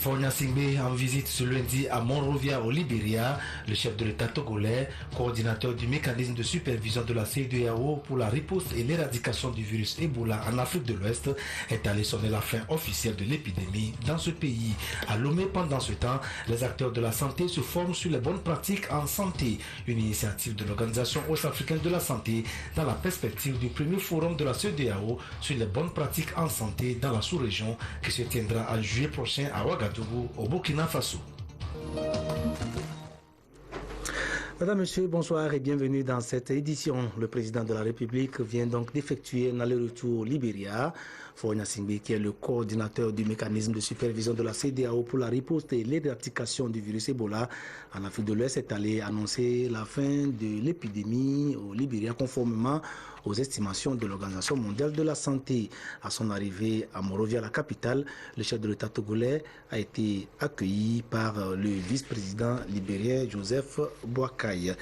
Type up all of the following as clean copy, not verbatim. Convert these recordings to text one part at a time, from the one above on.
Fonia Singbe en visite ce lundi à Monrovia au Libéria. Le chef de l'État togolais, coordinateur du mécanisme de supervision de la CEDEAO pour la riposte et l'éradication du virus Ebola en Afrique de l'Ouest, est allé sonner la fin officielle de l'épidémie dans ce pays. À Lomé, pendant ce temps, les acteurs de la santé se forment sur les bonnes pratiques en santé, une initiative de l'Organisation ouest-africaine de la santé dans la perspective du premier forum de la CEDEAO sur les bonnes pratiques en santé dans la sous-région qui se tiendra en juillet prochain à Ouagadougou, au Burkina Faso. Madame, Monsieur, bonsoir et bienvenue dans cette édition. Le président de la République vient donc d'effectuer un aller-retour au Libéria. Fonia Singbe, qui est le coordinateur du mécanisme de supervision de la CEDEAO pour la riposte et l'éradication du virus Ebola en Afrique de l'Ouest, est allé annoncer la fin de l'épidémie au Libéria conformément aux estimations de l'Organisation mondiale de la santé. À son arrivée à Monrovia, la capitale, le chef de l'État togolais a été accueilli par le vice-président libérien Joseph Boakai.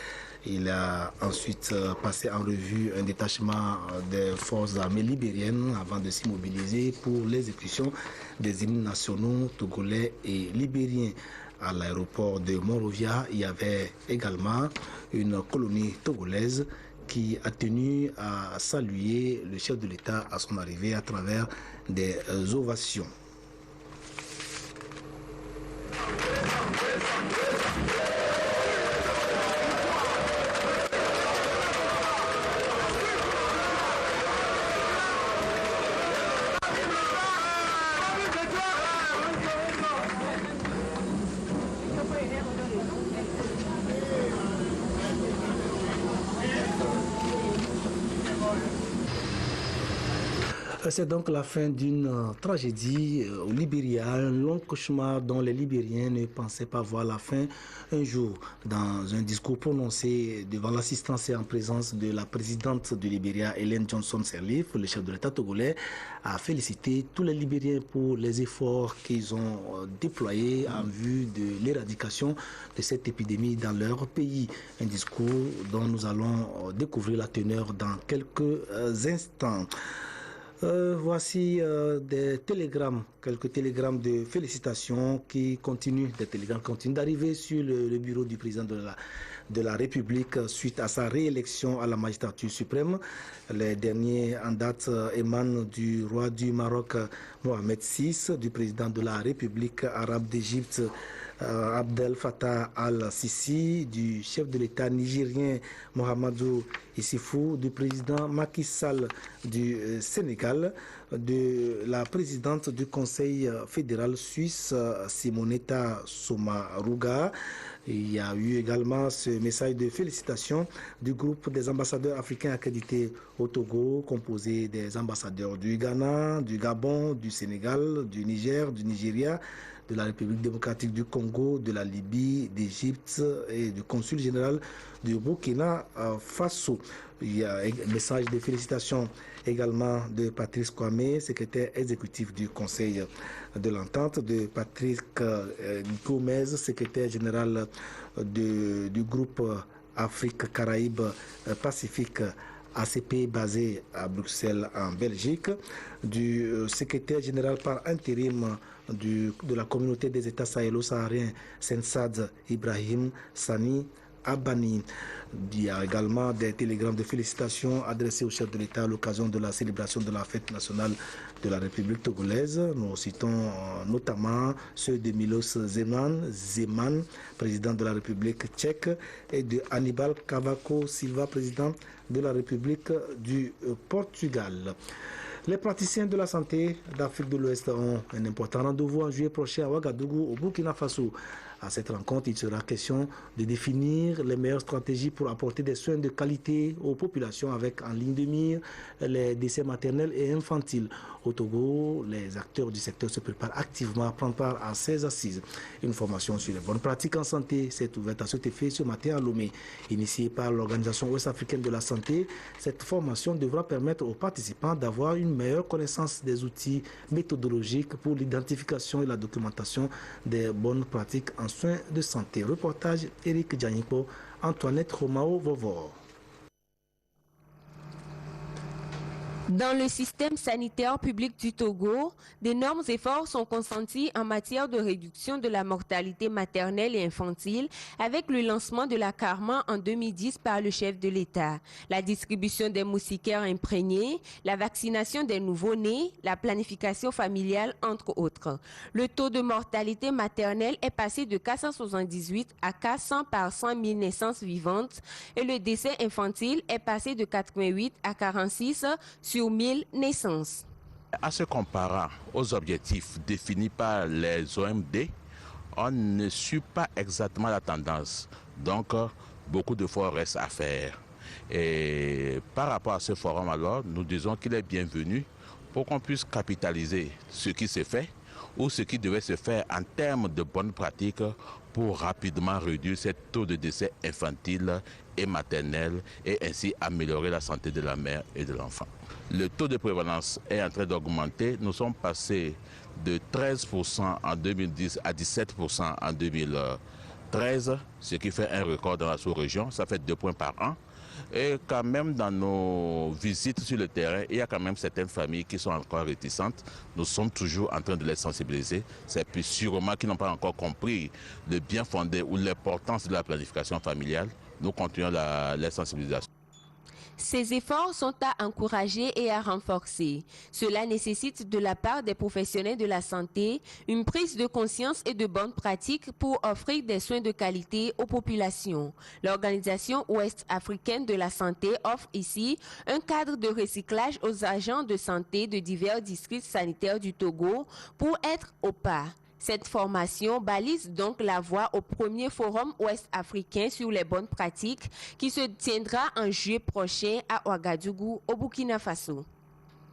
Il a ensuite passé en revue un détachement des forces armées libériennes avant de s'immobiliser pour l'exécution des hymnes nationaux togolais et libériens. À l'aéroport de Monrovia, il y avait également une colonie togolaise qui a tenu à saluer le chef de l'État à son arrivée à travers des ovations. C'est donc la fin d'une tragédie au Libéria, un long cauchemar dont les Libériens ne pensaient pas voir la fin un jour. Dans un discours prononcé devant l'assistance et en présence de la présidente du Libéria, Ellen Johnson Sirleaf, le chef de l'État togolais a félicité tous les Libériens pour les efforts qu'ils ont déployés en vue de l'éradication de cette épidémie dans leur pays. Un discours dont nous allons découvrir la teneur dans quelques instants. Voici des télégrammes, quelques télégrammes de félicitations qui continuent, des télégrammes continuent d'arriver sur le bureau du président de la République suite à sa réélection à la magistrature suprême. Les derniers en date émanent du roi du Maroc Mohamed VI, du président de la République arabe d'Égypte Abdel Fattah al-Sisi, du chef de l'État nigérien Mohamedou Issoufou, du président Macky Sall du Sénégal, de la présidente du Conseil fédéral suisse Simonetta Sommaruga. Il y a eu également ce message de félicitations du groupe des ambassadeurs africains accrédités au Togo, composé des ambassadeurs du Ghana, du Gabon, du Sénégal, du Niger, du Nigeria, de la République démocratique du Congo, de la Libye, d'Égypte et du consul général du Burkina Faso. Il y a un message de félicitations également de Patrice Kwame, secrétaire exécutif du Conseil de l'Entente, de Patrick Gomez, secrétaire général du groupe Afrique, Caraïbes, Pacifique, ACP basé à Bruxelles en Belgique, du secrétaire général par intérim de la communauté des États sahélo-sahariens, Sensad Ibrahim Sani Abani. Il y a également des télégrammes de félicitations adressés au chef de l'État à l'occasion de la célébration de la fête nationale de la République togolaise. Nous citons notamment ceux de Milos Zeman, président de la République tchèque, et de Hannibal Cavaco Silva, président de la République du Portugal. Les praticiens de la santé d'Afrique de l'Ouest ont un important rendez-vous en juillet prochain à Ouagadougou, au Burkina Faso. À cette rencontre, il sera question de définir les meilleures stratégies pour apporter des soins de qualité aux populations avec en ligne de mire les décès maternels et infantiles. Au Togo, les acteurs du secteur se préparent activement à prendre part à ces assises. Une formation sur les bonnes pratiques en santé s'est ouverte à cet effet ce matin à Lomé. Initiée par l'Organisation ouest-africaine de la santé, cette formation devra permettre aux participants d'avoir une meilleure connaissance des outils méthodologiques pour l'identification et la documentation des bonnes pratiques en soins de santé. Reportage Eric Djanipo, Antoinette Romao Vovor. Dans le système sanitaire public du Togo, d'énormes efforts sont consentis en matière de réduction de la mortalité maternelle et infantile avec le lancement de la Carma en 2010 par le chef de l'État, la distribution des moustiquaires imprégnés, la vaccination des nouveau-nés, la planification familiale, entre autres. Le taux de mortalité maternelle est passé de 478 à 400 par 100 000 naissances vivantes et le décès infantile est passé de 88 à 46 sur 1000 naissances. En se comparant aux objectifs définis par les OMD, on ne suit pas exactement la tendance. Donc, beaucoup d'efforts restent à faire. Et par rapport à ce forum, alors, nous disons qu'il est bienvenu pour qu'on puisse capitaliser ce qui s'est fait ou ce qui devait se faire en termes de bonnes pratiques pour rapidement réduire ce taux de décès infantile et maternel et ainsi améliorer la santé de la mère et de l'enfant. Le taux de prévalence est en train d'augmenter. Nous sommes passés de 13% en 2010 à 17% en 2013, ce qui fait un record dans la sous-région. Ça fait 2 points par an. Et quand même dans nos visites sur le terrain, il y a quand même certaines familles qui sont encore réticentes. Nous sommes toujours en train de les sensibiliser. C'est puis sûrement qu'ils n'ont pas encore compris le bien fondé ou l'importance de la planification familiale. Nous continuons la sensibilisation. Ces efforts sont à encourager et à renforcer. Cela nécessite de la part des professionnels de la santé une prise de conscience et de bonnes pratiques pour offrir des soins de qualité aux populations. L'Organisation ouest-africaine de la santé offre ici un cadre de recyclage aux agents de santé de divers districts sanitaires du Togo pour être au pas. Cette formation balise donc la voie au premier forum ouest-africain sur les bonnes pratiques qui se tiendra en juillet prochain à Ouagadougou, au Burkina Faso.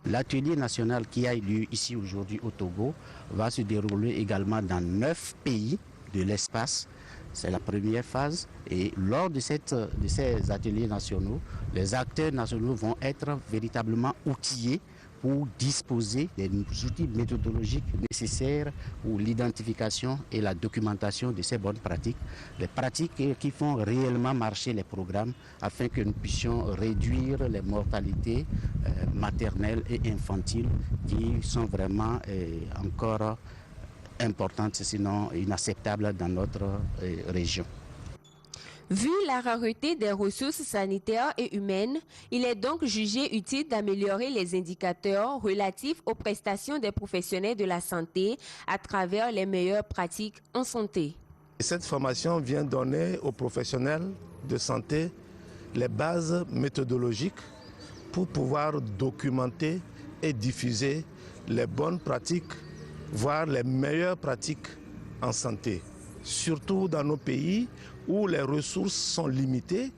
L'atelier national qui a eu lieu ici aujourd'hui au Togo va se dérouler également dans 9 pays de l'espace. C'est la première phase et lors de ces ateliers nationaux, les acteurs nationaux vont être véritablement outillés pour disposer des outils méthodologiques nécessaires pour l'identification et la documentation de ces bonnes pratiques, les pratiques qui font réellement marcher les programmes afin que nous puissions réduire les mortalités maternelles et infantiles qui sont vraiment encore importantes, sinon inacceptables dans notre région. Vu la rareté des ressources sanitaires et humaines, il est donc jugé utile d'améliorer les indicateurs relatifs aux prestations des professionnels de la santé à travers les meilleures pratiques en santé. Cette formation vient donner aux professionnels de santé les bases méthodologiques pour pouvoir documenter et diffuser les bonnes pratiques, voire les meilleures pratiques en santé. Surtout dans nos pays où les ressources sont limitées,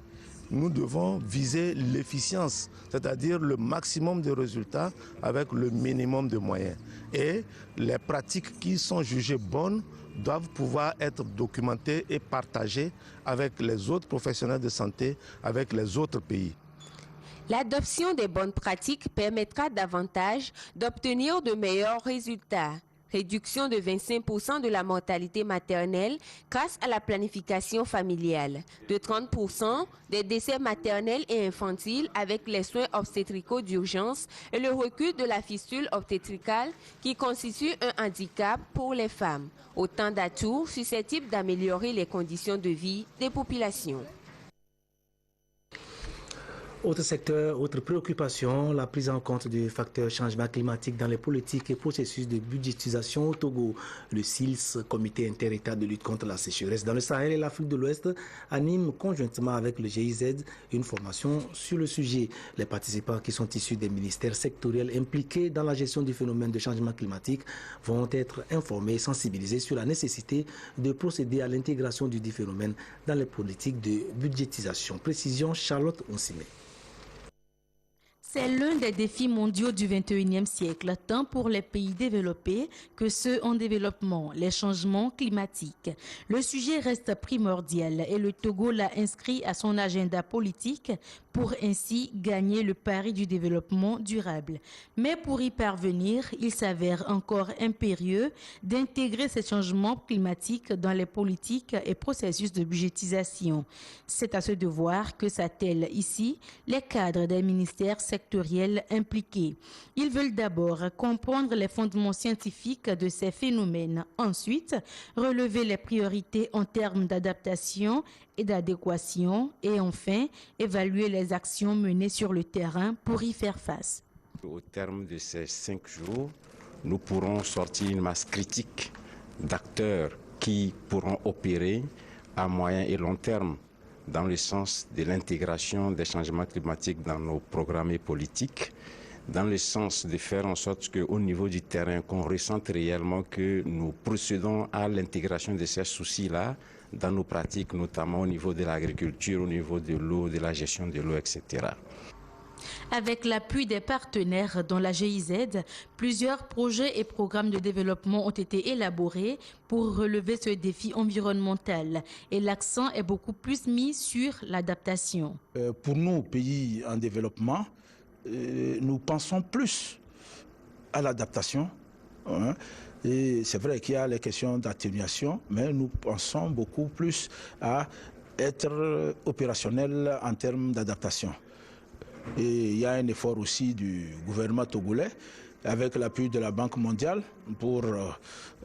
nous devons viser l'efficience, c'est-à-dire le maximum de résultats avec le minimum de moyens. Et les pratiques qui sont jugées bonnes doivent pouvoir être documentées et partagées avec les autres professionnels de santé, avec les autres pays. L'adoption des bonnes pratiques permettra davantage d'obtenir de meilleurs résultats. Réduction de 25% de la mortalité maternelle grâce à la planification familiale, de 30% des décès maternels et infantiles avec les soins obstétricaux d'urgence et le recul de la fistule obstétricale qui constitue un handicap pour les femmes. Autant d'atouts susceptibles d'améliorer les conditions de vie des populations. Autre secteur, autre préoccupation, la prise en compte du facteur changement climatique dans les politiques et processus de budgétisation au Togo. Le CILS, Comité inter-État de lutte contre la sécheresse dans le Sahel et l'Afrique de l'Ouest, anime conjointement avec le GIZ une formation sur le sujet. Les participants qui sont issus des ministères sectoriels impliqués dans la gestion du phénomène de changement climatique vont être informés et sensibilisés sur la nécessité de procéder à l'intégration du dit phénomène dans les politiques de budgétisation. Précision, Charlotte Onsime. C'est l'un des défis mondiaux du XXIe siècle, tant pour les pays développés que ceux en développement, les changements climatiques. Le sujet reste primordial et le Togo l'a inscrit à son agenda politique pour ainsi gagner le pari du développement durable. Mais pour y parvenir, il s'avère encore impérieux d'intégrer ces changements climatiques dans les politiques et processus de budgétisation. C'est à ce devoir que s'attellent ici les cadres des ministères sectoriels sectoriels impliqués. Ils veulent d'abord comprendre les fondements scientifiques de ces phénomènes. Ensuite, relever les priorités en termes d'adaptation et d'adéquation. Et enfin, évaluer les actions menées sur le terrain pour y faire face. Au terme de ces 5 jours, nous pourrons sortir une masse critique d'acteurs qui pourront opérer à moyen et long terme dans le sens de l'intégration des changements climatiques dans nos programmes et politiques, dans le sens de faire en sorte qu'au niveau du terrain, qu'on ressente réellement que nous procédons à l'intégration de ces soucis-là dans nos pratiques, notamment au niveau de l'agriculture, au niveau de l'eau, de la gestion de l'eau, etc. Avec l'appui des partenaires dans la GIZ, plusieurs projets et programmes de développement ont été élaborés pour relever ce défi environnemental. Et l'accent est beaucoup plus mis sur l'adaptation. Pour nous, pays en développement, nous pensons plus à l'adaptation. Et c'est vrai qu'il y a les questions d'atténuation, mais nous pensons beaucoup plus à être opérationnel en termes d'adaptation. Et il y a un effort aussi du gouvernement togolais avec l'appui de la Banque mondiale pour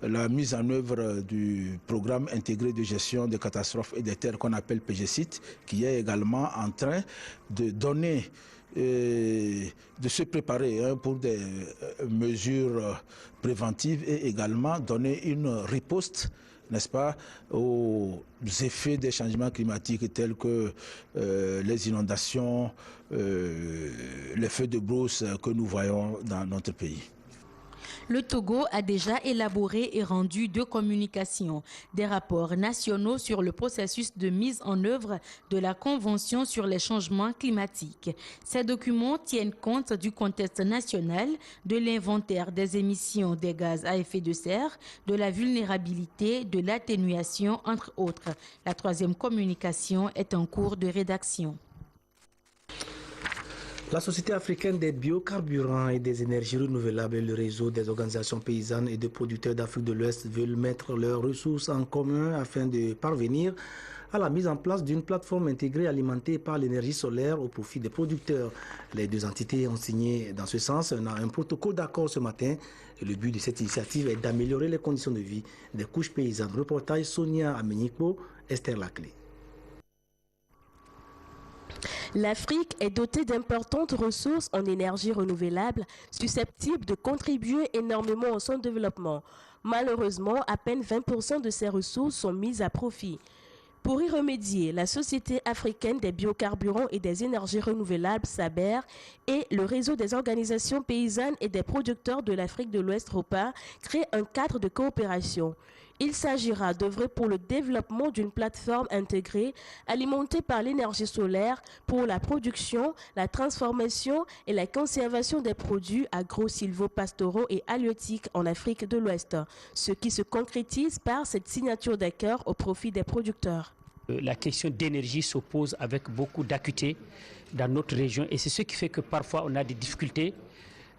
la mise en œuvre du programme intégré de gestion des catastrophes et des terres qu'on appelle PGCIT, qui est également en train de donner, de se préparer pour des mesures préventives et également donner une riposte, n'est-ce pas, aux effets des changements climatiques tels que les inondations, les feux de brousse que nous voyons dans notre pays. Le Togo a déjà élaboré et rendu 2 communications, des rapports nationaux sur le processus de mise en œuvre de la Convention sur les changements climatiques. Ces documents tiennent compte du contexte national, de l'inventaire des émissions des gaz à effet de serre, de la vulnérabilité, de l'atténuation, entre autres. La 3e communication est en cours de rédaction. La Société africaine des biocarburants et des énergies renouvelables et le réseau des organisations paysannes et de producteurs d'Afrique de l'Ouest veulent mettre leurs ressources en commun afin de parvenir à la mise en place d'une plateforme intégrée alimentée par l'énergie solaire au profit des producteurs. Les 2 entités ont signé dans ce sens un protocole d'accord ce matin. Et le but de cette initiative est d'améliorer les conditions de vie des couches paysannes. Reportage Sonia Amenikpo, Esther Laclé. L'Afrique est dotée d'importantes ressources en énergie renouvelable, susceptibles de contribuer énormément à son développement. Malheureusement, à peine 20% de ces ressources sont mises à profit. Pour y remédier, la Société africaine des biocarburants et des énergies renouvelables, SABER, et le réseau des organisations paysannes et des producteurs de l'Afrique de l'Ouest, ROPA, créent un cadre de coopération. Il s'agira d'œuvrer pour le développement d'une plateforme intégrée alimentée par l'énergie solaire pour la production, la transformation et la conservation des produits agro-silvopastoraux et halieutiques en Afrique de l'Ouest, ce qui se concrétise par cette signature d'accord au profit des producteurs. La question d'énergie se pose avec beaucoup d'acuité dans notre région et c'est ce qui fait que parfois on a des difficultés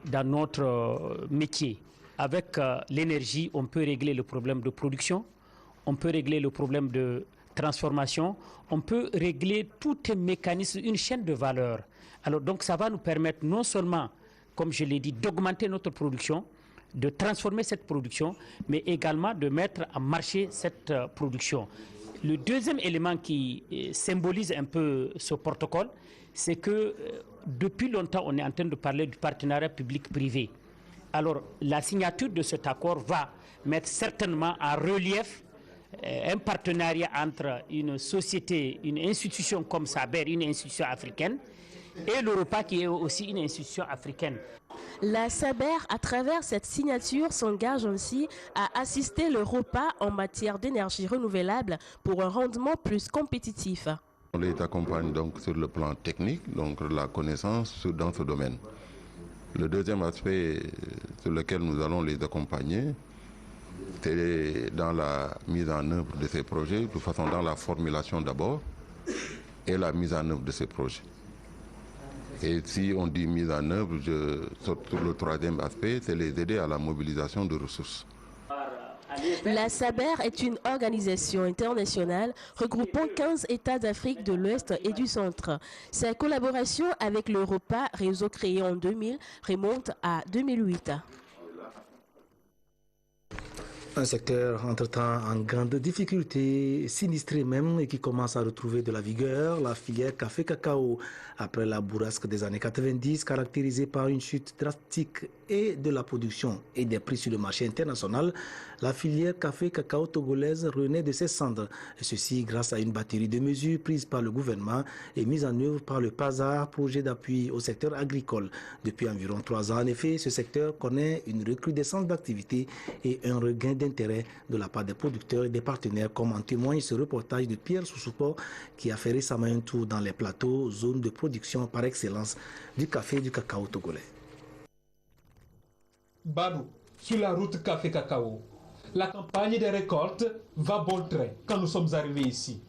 dans notre métier. Avec l'énergie, on peut régler le problème de production, on peut régler le problème de transformation, on peut régler tout un mécanisme, une chaîne de valeur. Alors donc ça va nous permettre non seulement, comme je l'ai dit, d'augmenter notre production, de transformer cette production, mais également de mettre en marché cette production. Le deuxième élément qui symbolise un peu ce protocole, c'est que depuis longtemps, on est en train de parler du partenariat public-privé. Alors, la signature de cet accord va mettre certainement en relief un partenariat entre une société, une institution comme SABER, une institution africaine, et l'Europa qui est aussi une institution africaine. La SABER, à travers cette signature, s'engage aussi à assister l'Europa en matière d'énergie renouvelable pour un rendement plus compétitif. On les accompagne donc sur le plan technique, donc la connaissance dans ce domaine. Le deuxième aspect sur lequel nous allons les accompagner, c'est dans la mise en œuvre de ces projets, de toute façon dans la formulation d'abord, et la mise en œuvre de ces projets. Et si on dit mise en œuvre, surtout le troisième aspect, c'est les aider à la mobilisation de ressources. La SABER est une organisation internationale regroupant 15 États d'Afrique de l'Ouest et du Centre. Sa collaboration avec l'Europa, réseau créé en 2000, remonte à 2008. Un secteur entre-temps en grande difficulté, sinistré même, et qui commence à retrouver de la vigueur, la filière café-cacao. Après la bourrasque des années 90, caractérisée par une chute drastique et de la production et des prix sur le marché international, la filière café-cacao togolaise renaît de ses cendres. Et ceci grâce à une batterie de mesures prises par le gouvernement et mises en œuvre par le PASAR, projet d'appui au secteur agricole. Depuis environ 3 ans, en effet, ce secteur connaît une recrudescence d'activité et un regain d'intérêt de la part des producteurs et des partenaires, comme en témoigne ce reportage de Pierre Soussoupo qui a fait récemment un tour dans les plateaux, zone de production par excellence du café et du cacao togolais. Badou, sur la route café-cacao, la campagne des récoltes va bon train quand nous sommes arrivés ici.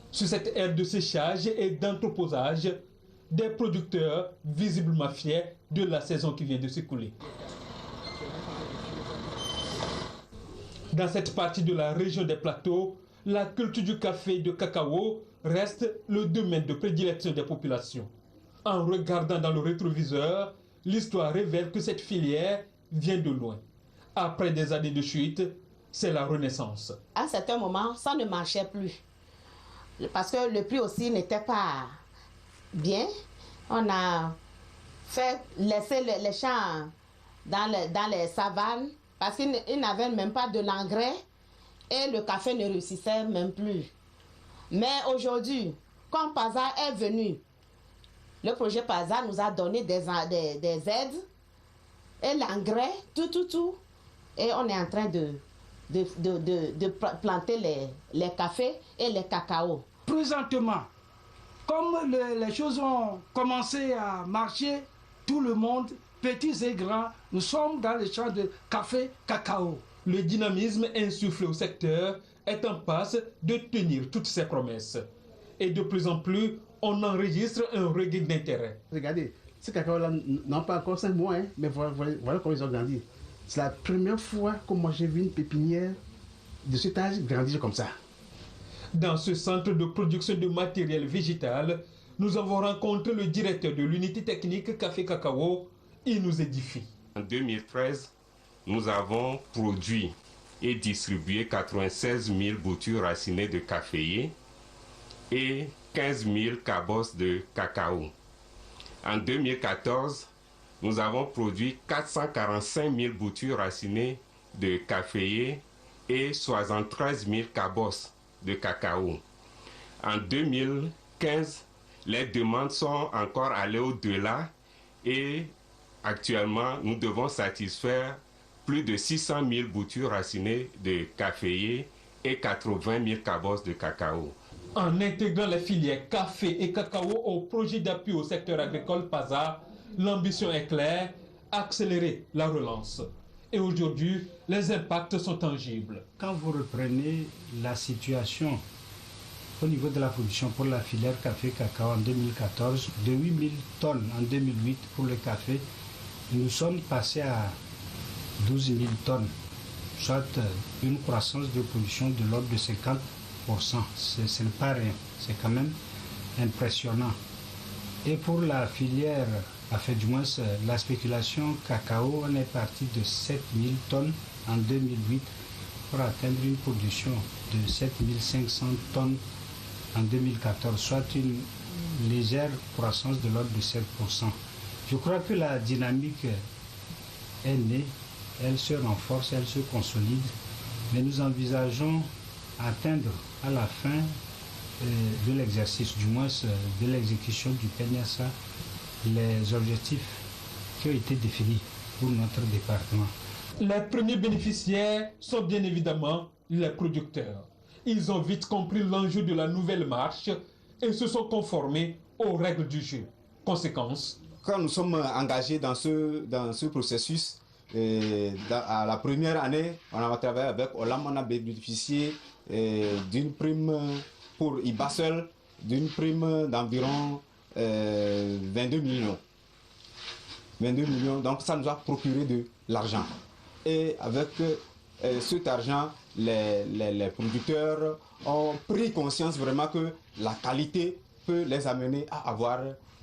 Sur cette aire de séchage et d'entreposage, des producteurs visiblement fiers de la saison qui vient de s'écouler. Dans cette partie de la région des plateaux, la culture du café et du cacao reste le domaine de prédilection des populations. En regardant dans le rétroviseur, l'histoire révèle que cette filière vient de loin. Après des années de chute, c'est la renaissance. À un certain moment, ça ne marchait plus. Parce que le prix aussi n'était pas bien. On a fait laisser les champs dans les savanes parce qu'ils n'avaient même pas de l'engrais et le café ne réussissait même plus. Mais aujourd'hui, quand PASAR est venu, le projet PASAR nous a donné des aides et l'engrais, tout. Et on est en train de planter les cafés et les cacao. Présentement, comme les choses ont commencé à marcher, tout le monde, petits et grands, nous sommes dans les champs de café, cacao. Le dynamisme insufflé au secteur est en passe de tenir toutes ses promesses. Et de plus en plus, on enregistre un regain d'intérêt. Regardez, ces cacao-là n'ont pas encore 5 mois, hein, mais voilà comment ils ont grandi. C'est la première fois que moi j'ai vu une pépinière de cet âge grandir comme ça. Dans ce centre de production de matériel végétal, nous avons rencontré le directeur de l'unité technique Café Cacao. Il nous édifie. En 2013, nous avons produit et distribué 96 000 boutures racinées de caféiers et 15 000 cabosses de cacao. En 2014, nous avons produit 445 000 boutures racinées de caféiers et 73 000 cabosses de cacao. En 2015, les demandes sont encore allées au-delà et actuellement, nous devons satisfaire plus de 600 000 boutures racinées de caféiers et 80 000 cabosses de cacao. En intégrant les filières café et cacao au projet d'appui au secteur agricole PASAR, l'ambition est claire, accélérer la relance. Et aujourd'hui, les impacts sont tangibles. Quand vous reprenez la situation au niveau de la production pour la filière café-cacao en 2014, de 8 000 tonnes en 2008 pour le café, nous sommes passés à 12 000 tonnes, soit une croissance de production de l'ordre de 50%. Ce n'est pas rien, c'est quand même impressionnant. Et pour la filière, du moins la spéculation cacao, on est parti de 7 000 tonnes en 2008 pour atteindre une production de 7 500 tonnes en 2014, soit une légère croissance de l'ordre de 7%. Je crois que la dynamique est née, elle se renforce, elle se consolide, mais nous envisageons atteindre à la fin de l'exercice, du moins de l'exécution du PNSA, les objectifs qui ont été définis pour notre département. Les premiers bénéficiaires sont bien évidemment les producteurs. Ils ont vite compris l'enjeu de la nouvelle marche et se sont conformés aux règles du jeu. Conséquence, quand nous sommes engagés dans ce processus, à la première année, on a travaillé avec Olam, on a bénéficié d'une prime pour IBA seul, d'une prime d'environ 22 millions. 22 millions, donc ça nous a procuré de l'argent. Et avec cet argent, les producteurs ont pris conscience vraiment que la qualité peut les amener à avoir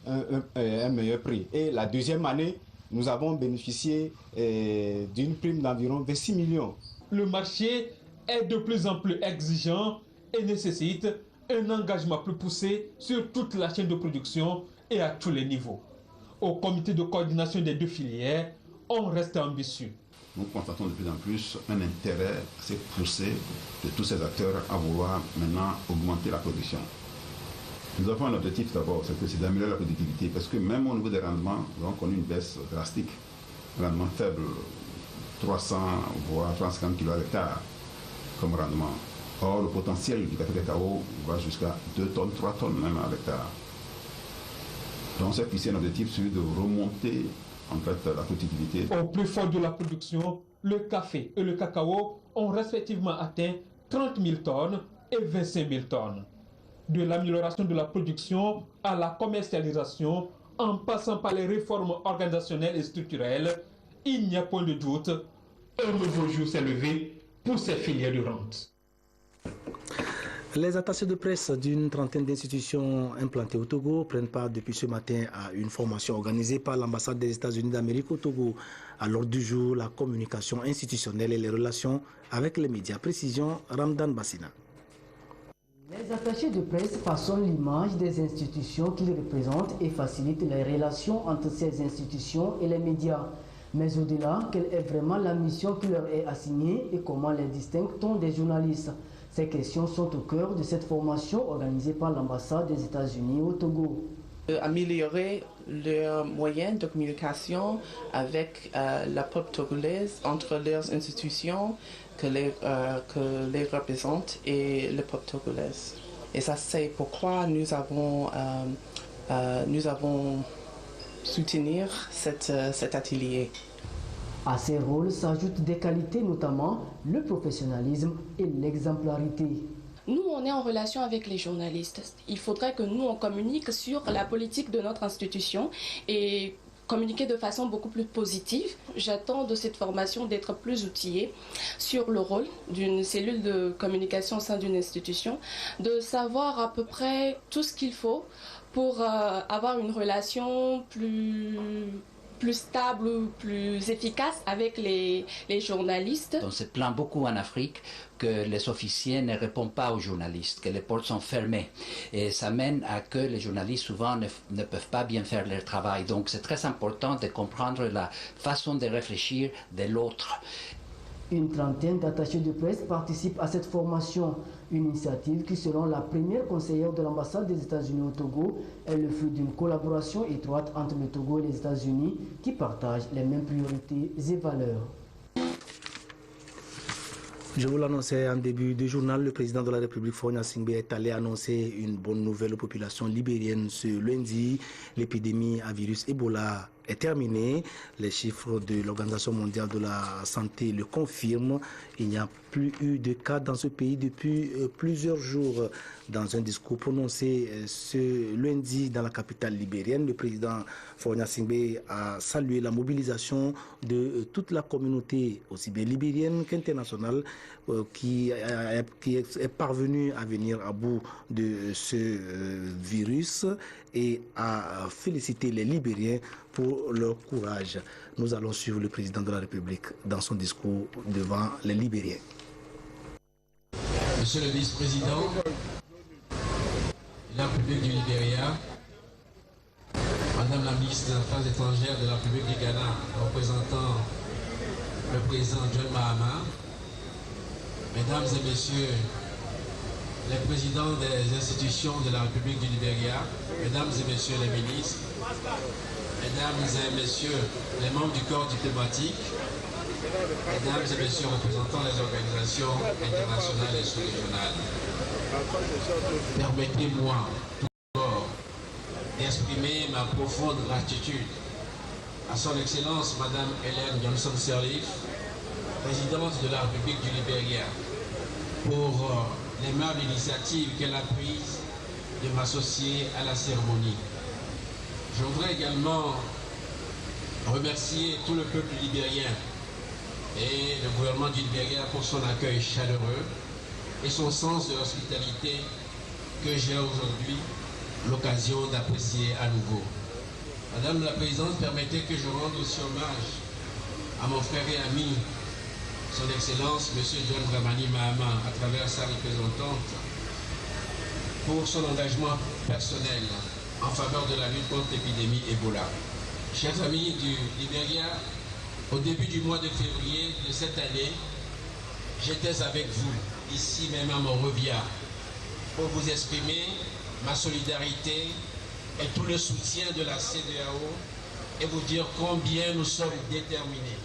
un meilleur prix. Et la deuxième année, nous avons bénéficié d'une prime d'environ 26 millions. Le marché est de plus en plus exigeant et nécessite un engagement plus poussé sur toute la chaîne de production et à tous les niveaux. Au comité de coordination des deux filières, on reste ambitieux. Nous constatons de plus en plus un intérêt assez poussé de tous ces acteurs à vouloir maintenant augmenter la production. Nous avons un objectif d'abord, c'est d'améliorer la productivité, parce que même au niveau des rendements, nous avons connu une baisse drastique. Rendement faible, 300 voire 350 kg à l'hectare comme rendement. Or, le potentiel du café cacao va jusqu'à 2 tonnes, 3 tonnes même à l'hectare. Donc, c'est fixé un objectif, celui de remonter en fait la productivité. Au plus fort de la production, le café et le cacao ont respectivement atteint 30 000 tonnes et 25 000 tonnes. De l'amélioration de la production à la commercialisation, en passant par les réformes organisationnelles et structurelles, il n'y a point de doute, un nouveau jour s'est levé pour ces filières de rente. Les attachés de presse d'une trentaine d'institutions implantées au Togo prennent part depuis ce matin à une formation organisée par l'ambassade des États-Unis d'Amérique au Togo. À l'ordre du jour, la communication institutionnelle et les relations avec les médias. Précision, Ramdan Bassina. Les attachés de presse façonnent l'image des institutions qu'ils représentent et facilitent les relations entre ces institutions et les médias. Mais au-delà, quelle est vraiment la mission qui leur est assignée et comment les distingue-t-on des journalistes? Ces questions sont au cœur de cette formation organisée par l'ambassade des États-Unis au Togo. Améliorer leurs moyens de communication avec la peuple togolaise, entre leurs institutions que les représentent et le peuple togolais. Et ça, c'est pourquoi nous avons soutenir cet atelier. À ces rôles s'ajoutent des qualités, notamment le professionnalisme et l'exemplarité. Nous, on est en relation avec les journalistes. Il faudrait que nous, on communique sur la politique de notre institution et communiquer de façon beaucoup plus positive. J'attends de cette formation d'être plus outillée sur le rôle d'une cellule de communication au sein d'une institution, de savoir à peu près tout ce qu'il faut pour avoir une relation plus stable, plus efficace avec les journalistes. On se plaint beaucoup en Afrique que les officiers ne répondent pas aux journalistes, que les portes sont fermées. Et ça mène à que les journalistes souvent ne peuvent pas bien faire leur travail. Donc c'est très important de comprendre la façon de réfléchir de l'autre. Une trentaine d'attachés de presse participent à cette formation, une initiative qui, selon la première conseillère de l'ambassade des États-Unis au Togo, est le fruit d'une collaboration étroite entre le Togo et les États-Unis qui partagent les mêmes priorités et valeurs. Je vous l'annonçais en début de journal, le président de la République, Fornia Singbe, est allé annoncer une bonne nouvelle aux populations libériennes ce lundi. L'épidémie à virus Ebola est terminée. Les chiffres de l'Organisation mondiale de la santé le confirment. Il n'y a plus eu de cas dans ce pays depuis plusieurs jours. Dans un discours prononcé ce lundi dans la capitale libérienne, le président Fornia Singbe a salué la mobilisation de toute la communauté, aussi bien libérienne qu'internationale, qui est parvenue à venir à bout de ce virus et à féliciter les Libériens pour leur courage. Nous allons suivre le président de la République dans son discours devant les Libériens. Monsieur le vice-président de la République du Libéria, Madame la ministre des Affaires étrangères de la République du Ghana, représentant le président John Mahama, Mesdames et Messieurs les présidents des institutions de la République du Libéria, Mesdames et Messieurs les ministres, Mesdames et Messieurs les membres du corps diplomatique, Mesdames et Messieurs représentants des organisations internationales et sous-régionales, permettez-moi tout d'abord d'exprimer ma profonde gratitude à son Excellence Madame Ellen Johnson Sirleaf, présidente de la République du Libéria, pour l'aimable initiative qu'elle a prise de m'associer à la cérémonie. Je voudrais également remercier tout le peuple libérien et le gouvernement du Libéria pour son accueil chaleureux et son sens de l'hospitalité que j'ai aujourd'hui l'occasion d'apprécier à nouveau. Madame la Présidente, permettez que je rende aussi hommage à mon frère et ami, son Excellence, M. John Dramani Mahama, à travers sa représentante, pour son engagement personnel en faveur de la lutte contre l'épidémie Ebola. Chers amis du Libéria, au début du mois de février de cette année, j'étais avec vous, ici même à Monrovia, pour vous exprimer ma solidarité et tout le soutien de la CEDEAO et vous dire combien nous sommes déterminés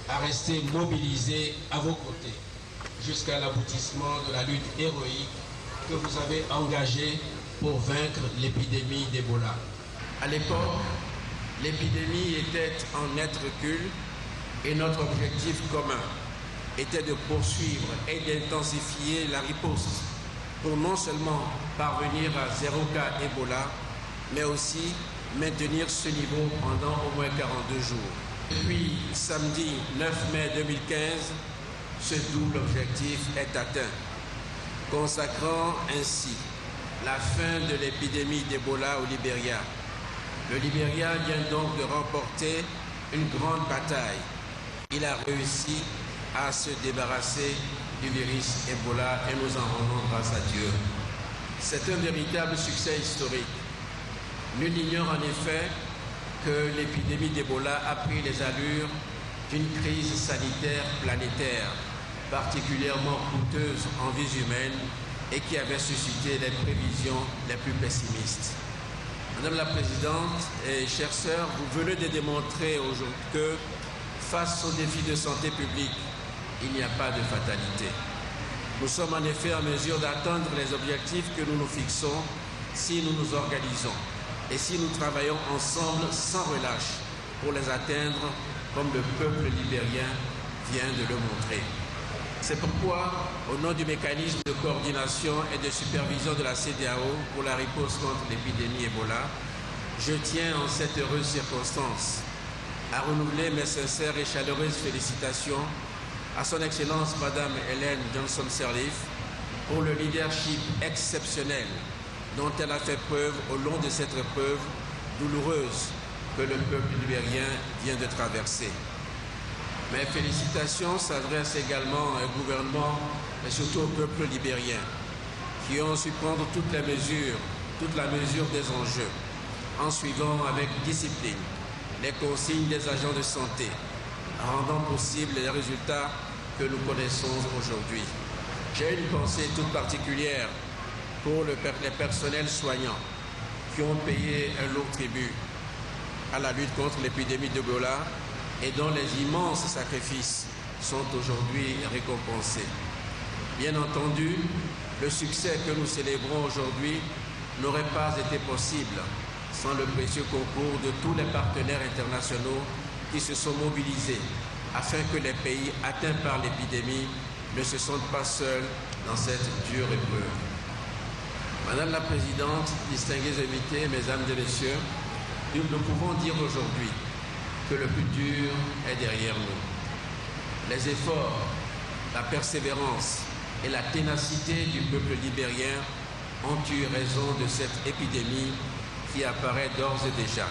à rester mobilisés à vos côtés jusqu'à l'aboutissement de la lutte héroïque que vous avez engagée pour vaincre l'épidémie d'Ebola. À l'époque, l'épidémie était en net recul et notre objectif commun était de poursuivre et d'intensifier la riposte pour non seulement parvenir à 0 cas Ebola, mais aussi maintenir ce niveau pendant au moins 42 jours. Depuis samedi 9 mai 2015, ce double objectif est atteint, consacrant ainsi la fin de l'épidémie d'Ebola au Libéria. Le Libéria vient donc de remporter une grande bataille. Il a réussi à se débarrasser du virus Ebola et nous en rendons grâce à Dieu. C'est un véritable succès historique. Nul n'ignore en effet que l'épidémie d'Ebola a pris les allures d'une crise sanitaire planétaire, particulièrement coûteuse en vies humaines et qui avait suscité les prévisions les plus pessimistes. Madame la Présidente et chères sœurs, vous venez de démontrer aujourd'hui que face aux défis de santé publique, il n'y a pas de fatalité. Nous sommes en effet en mesure d'atteindre les objectifs que nous nous fixons si nous nous organisons et si nous travaillons ensemble sans relâche pour les atteindre comme le peuple libérien vient de le montrer. C'est pourquoi, au nom du mécanisme de coordination et de supervision de la CEDEAO pour la riposte contre l'épidémie Ebola, je tiens en cette heureuse circonstance à renouveler mes sincères et chaleureuses félicitations à son Excellence Madame Ellen Johnson Sirleaf pour le leadership exceptionnel dont elle a fait preuve au long de cette épreuve douloureuse que le peuple libérien vient de traverser. Mes félicitations s'adressent également au gouvernement et surtout au peuple libérien qui ont su prendre toute la mesure des enjeux en suivant avec discipline les consignes des agents de santé, rendant possible les résultats que nous connaissons aujourd'hui. J'ai une pensée toute particulière pour les personnels soignants qui ont payé un lourd tribut à la lutte contre l'épidémie d'Ebola et dont les immenses sacrifices sont aujourd'hui récompensés. Bien entendu, le succès que nous célébrons aujourd'hui n'aurait pas été possible sans le précieux concours de tous les partenaires internationaux qui se sont mobilisés afin que les pays atteints par l'épidémie ne se sentent pas seuls dans cette dure épreuve. Madame la Présidente, distingués invités, Mesdames et Messieurs, nous pouvons dire aujourd'hui que le plus dur est derrière nous. Les efforts, la persévérance et la ténacité du peuple libérien ont eu raison de cette épidémie qui apparaît d'ores et déjà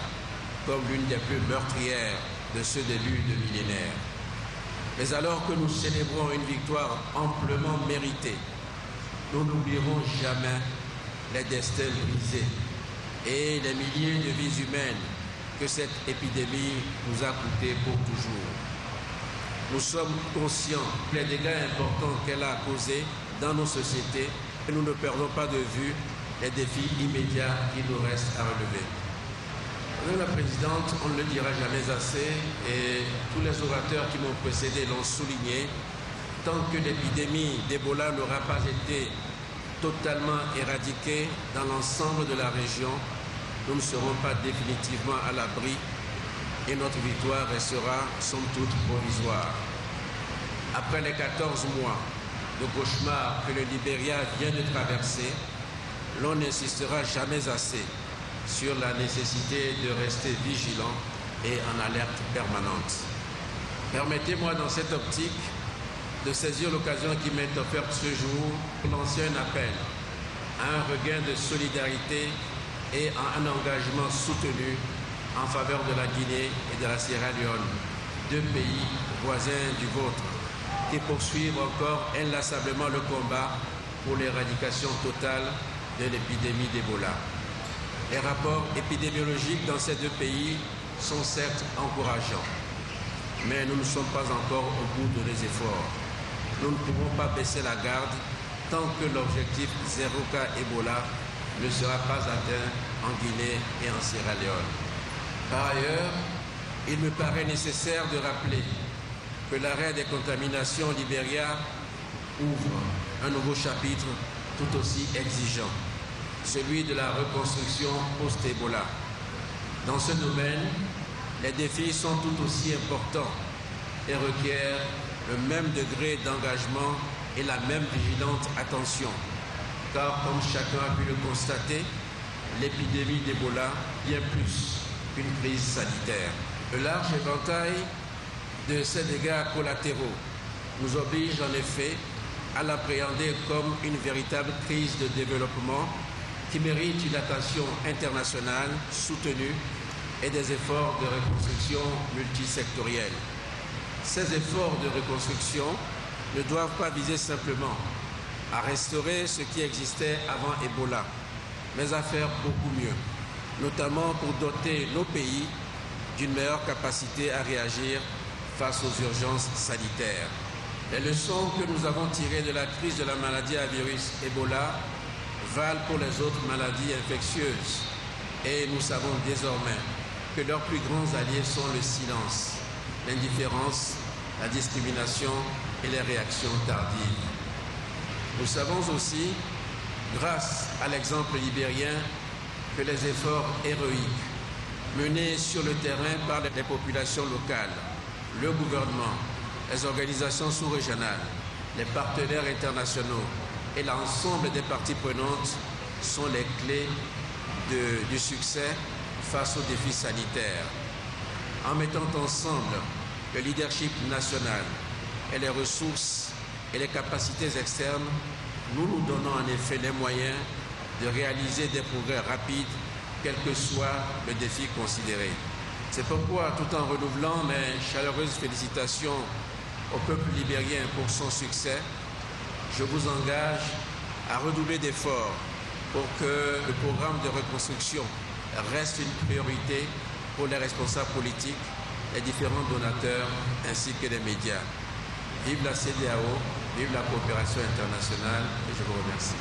comme l'une des plus meurtrières de ce début de millénaire. Mais alors que nous célébrons une victoire amplement méritée, nous n'oublierons jamais les destins brisés et les milliers de vies humaines que cette épidémie nous a coûté pour toujours. Nous sommes conscients des dégâts importants qu'elle a causés dans nos sociétés et nous ne perdons pas de vue les défis immédiats qui nous restent à relever. Madame la Présidente, on ne le dira jamais assez et tous les orateurs qui m'ont précédé l'ont souligné, tant que l'épidémie d'Ebola n'aura pas été totalement éradiquée dans l'ensemble de la région, nous ne serons pas définitivement à l'abri et notre victoire restera somme toute provisoire. Après les 14 mois de cauchemar que le Libéria vient de traverser, l'on n'insistera jamais assez sur la nécessité de rester vigilant et en alerte permanente. Permettez-moi dans cette optique de saisir l'occasion qui m'est offerte ce jour pour lancer un appel à un regain de solidarité et à un engagement soutenu en faveur de la Guinée et de la Sierra Leone, deux pays voisins du vôtre, qui poursuivent encore inlassablement le combat pour l'éradication totale de l'épidémie d'Ebola. Les rapports épidémiologiques dans ces deux pays sont certes encourageants, mais nous ne sommes pas encore au bout de nos efforts. Nous ne pourrons pas baisser la garde tant que l'objectif 0 cas Ebola ne sera pas atteint en Guinée et en Sierra Leone. Par ailleurs, il me paraît nécessaire de rappeler que l'arrêt des contaminations au Libéria ouvre un nouveau chapitre tout aussi exigeant, celui de la reconstruction post-Ebola. Dans ce domaine, les défis sont tout aussi importants et requièrent le même degré d'engagement et la même vigilante attention, car comme chacun a pu le constater, l'épidémie d'Ebola bien plus qu'une crise sanitaire. Le large éventail de ces dégâts collatéraux nous oblige en effet à l'appréhender comme une véritable crise de développement qui mérite une attention internationale soutenue et des efforts de reconstruction multisectoriels. Ces efforts de reconstruction ne doivent pas viser simplement à restaurer ce qui existait avant Ebola, mais à faire beaucoup mieux, notamment pour doter nos pays d'une meilleure capacité à réagir face aux urgences sanitaires. Les leçons que nous avons tirées de la crise de la maladie à virus Ebola valent pour les autres maladies infectieuses et nous savons désormais que leurs plus grands alliés sont le silence, l'indifférence, la discrimination et les réactions tardives. Nous savons aussi, grâce à l'exemple libérien, que les efforts héroïques menés sur le terrain par les populations locales, le gouvernement, les organisations sous-régionales, les partenaires internationaux et l'ensemble des parties prenantes sont les clés du succès face aux défis sanitaires. En mettant ensemble le leadership national et les ressources et les capacités externes, nous nous donnons en effet les moyens de réaliser des progrès rapides, quel que soit le défi considéré. C'est pourquoi, tout en renouvelant mes chaleureuses félicitations au peuple libérien pour son succès, je vous engage à redoubler d'efforts pour que le programme de reconstruction reste une priorité pour les responsables politiques, les différents donateurs ainsi que les médias. Vive la CEDEAO, vive la coopération internationale et je vous remercie.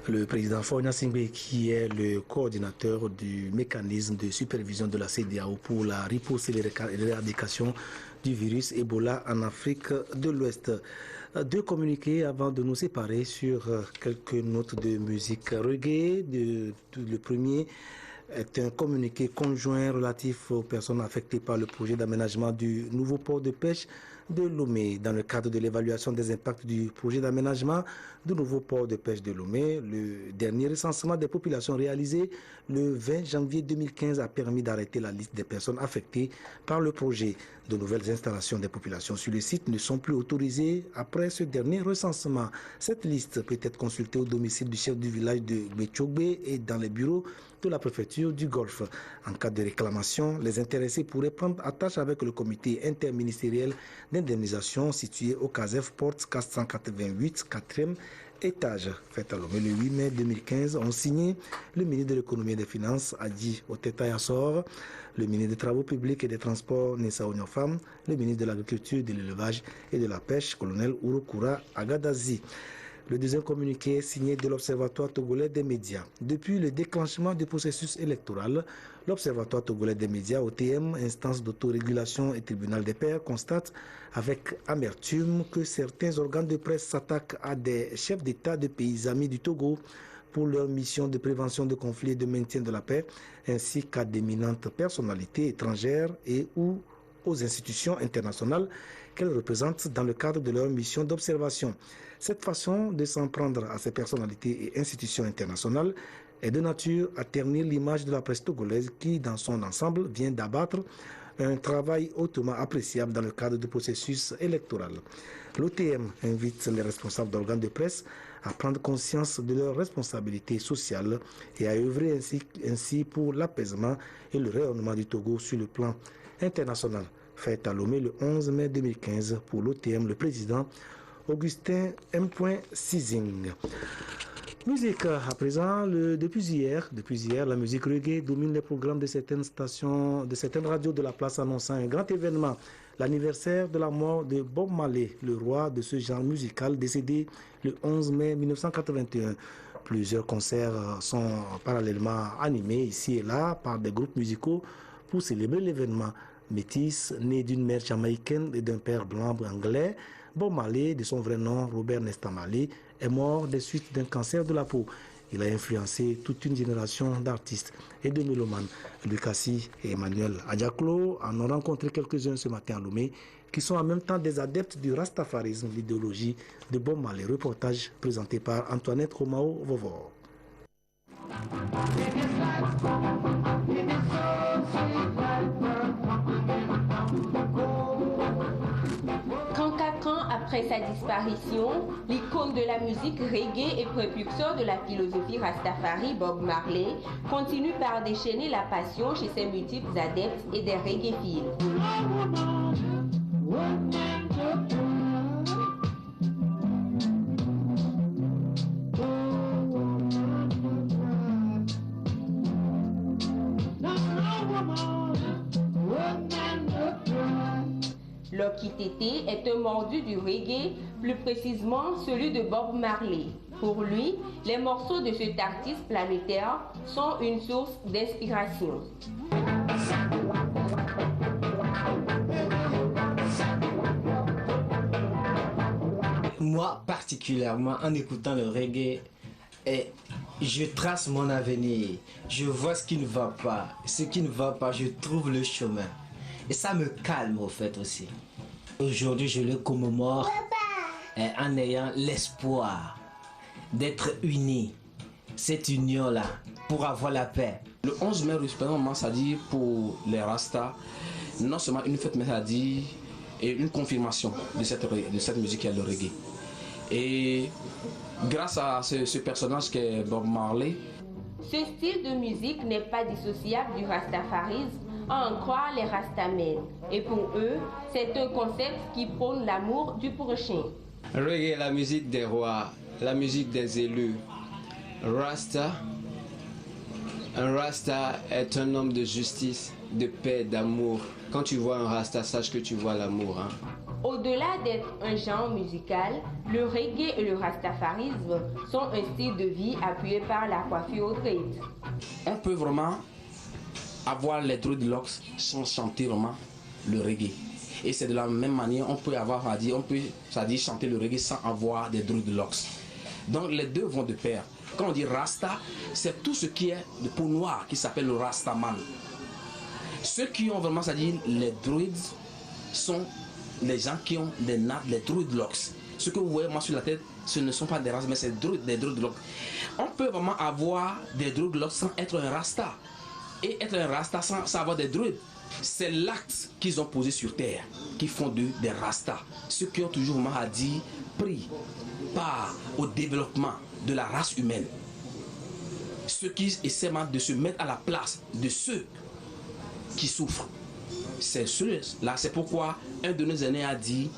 Le président Faure Gnassingbé, qui est le coordinateur du mécanisme de supervision de la CEDEAO pour la riposte et l'éradication du virus Ebola en Afrique de l'Ouest. Deux communiqués avant de nous séparer sur quelques notes de musique reggae. Le premier est un communiqué conjoint relatif aux personnes affectées par le projet d'aménagement du nouveau port de pêche de Lomé. Dans le cadre de l'évaluation des impacts du projet d'aménagement du nouveau port de pêche de Lomé, le dernier recensement des populations réalisé le 20 janvier 2015 a permis d'arrêter la liste des personnes affectées par le projet. De nouvelles installations des populations sur le site ne sont plus autorisées après ce dernier recensement. Cette liste peut être consultée au domicile du chef du village de Gbetchogbe et dans les bureaux de la préfecture du Golfe. En cas de réclamation, les intéressés pourraient prendre attache avec le comité interministériel d'indemnisation situé au CASEF Porte 488, 4e étage. Fait à Lomé le 8 mai 2015, ont signé le ministre de l'économie et des finances, Adi Oteta Yassor, le ministre des Travaux publics et des Transports, Nessa Onyofam, le ministre de l'Agriculture, de l'Élevage et de la Pêche, colonel Urukura Agadazi. Le deuxième communiqué est signé de l'Observatoire togolais des médias. Depuis le déclenchement du processus électoral, l'Observatoire togolais des médias, OTM, instance d'autorégulation et tribunal des pairs, constate avec amertume que certains organes de presse s'attaquent à des chefs d'État de pays amis du Togo pour leur mission de prévention de conflits et de maintien de la paix, ainsi qu'à d'éminentes personnalités étrangères et ou aux institutions internationales qu'elles représentent dans le cadre de leur mission d'observation. Cette façon de s'en prendre à ces personnalités et institutions internationales est de nature à ternir l'image de la presse togolaise qui, dans son ensemble, vient d'abattre un travail hautement appréciable dans le cadre du processus électoral. L'OTM invite les responsables d'organes de presse à prendre conscience de leurs responsabilités sociales et à œuvrer ainsi pour l'apaisement et le rayonnement du Togo sur le plan international. Fête à Lomé le 11 mai 2015 pour l'OTM, le président Augustin M. Sizing. Musique à présent, depuis hier, la musique reggae domine les programmes de certaines stations, de certaines radios de la place, annonçant un grand événement, l'anniversaire de la mort de Bob Marley, le roi de ce genre musical décédé le 11 mai 1981. Plusieurs concerts sont parallèlement animés ici et là par des groupes musicaux pour célébrer l'événement. Métis, né d'une mère jamaïcaine et d'un père blanc anglais, Bob Marley, de son vrai nom Robert Nesta Marley, est mort des suites d'un cancer de la peau. Il a influencé toute une génération d'artistes et de mélomanes. Lucassi et Emmanuel Adjaklo en ont rencontré quelques-uns ce matin à Lomé, qui sont en même temps des adeptes du rastafarisme, l'idéologie de Bob Marley. Reportage présenté par Antoinette Romao Vovor. Après sa disparition, l'icône de la musique reggae et précurseur de la philosophie Rastafari, Bob Marley, continue par déchaîner la passion chez ses multiples adeptes et des reggae-philes. L'Okitete est un mordu du reggae, plus précisément celui de Bob Marley. Pour lui, les morceaux de cet artiste planétaire sont une source d'inspiration. Moi, particulièrement, en écoutant le reggae, je trace mon avenir. Je vois ce qui ne va pas. Ce qui ne va pas, je trouve le chemin. Et ça me calme, au fait, aussi. Aujourd'hui, je le commémore en ayant l'espoir d'être unis. Cette union-là, pour avoir la paix. Le 11 mai, représentement, ça dit pour les Rastas, non seulement une fête, mais ça dit une confirmation de cette musique qui est le reggae. Et grâce à ce personnage qui est Bob Marley. Ce style de musique n'est pas dissociable du rastafarisme, à en croire les rastamènes. Et pour eux, c'est un concept qui prône l'amour du prochain. Reggae est la musique des rois, la musique des élus. Un Rasta est un homme de justice, de paix, d'amour. Quand tu vois un Rasta, sache que tu vois l'amour. Hein. Au-delà d'être un genre musical, le reggae et le rastafarisme sont un style de vie appuyé par la coiffure dread. On peut vraiment avoir les dreadlocks sans chanter vraiment le reggae. Et c'est de la même manière, on peut chanter le reggae sans avoir des dreadlocks. Donc les deux vont de pair. Quand on dit Rasta, c'est tout ce qui est de peau noire qui s'appelle le Rastaman. Ceux qui ont vraiment, c'est-à-dire les druides, sont les gens qui ont des nappes, les dreadlocks. Ce que vous voyez moi sur la tête, ce ne sont pas des rastas, mais c'est des dreadlocks. On peut vraiment avoir des dreadlocks sans être un Rasta. Et être un Rasta sans avoir des druides. C'est l'acte qu'ils ont posé sur terre qui font d'eux des Rastas. Ceux qui ont toujours dit pris part au développement de la race humaine. Ceux qui essaient de se mettre à la place de ceux qui souffrent. C'est ceux-là. C'est pourquoi un de nos aînés a dit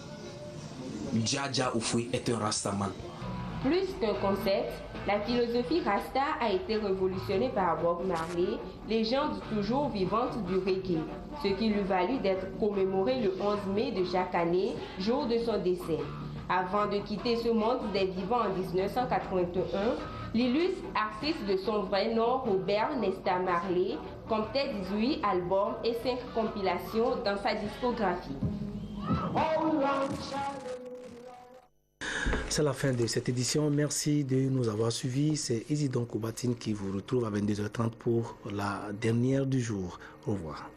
Dja Oufoué est un Rastaman. Plus qu'un concept, la philosophie Rasta a été révolutionnée par Bob Marley, légende toujours vivante du reggae, ce qui lui valut d'être commémoré le 11 mai de chaque année, jour de son décès. Avant de quitter ce monde des vivants en 1981, l'illustre artiste de son vrai nom, Robert Nesta Marley, comptait 18 albums et 5 compilations dans sa discographie. C'est la fin de cette édition. Merci de nous avoir suivis. C'est Isidon Koubatine qui vous retrouve à 22h30 pour la dernière du jour. Au revoir.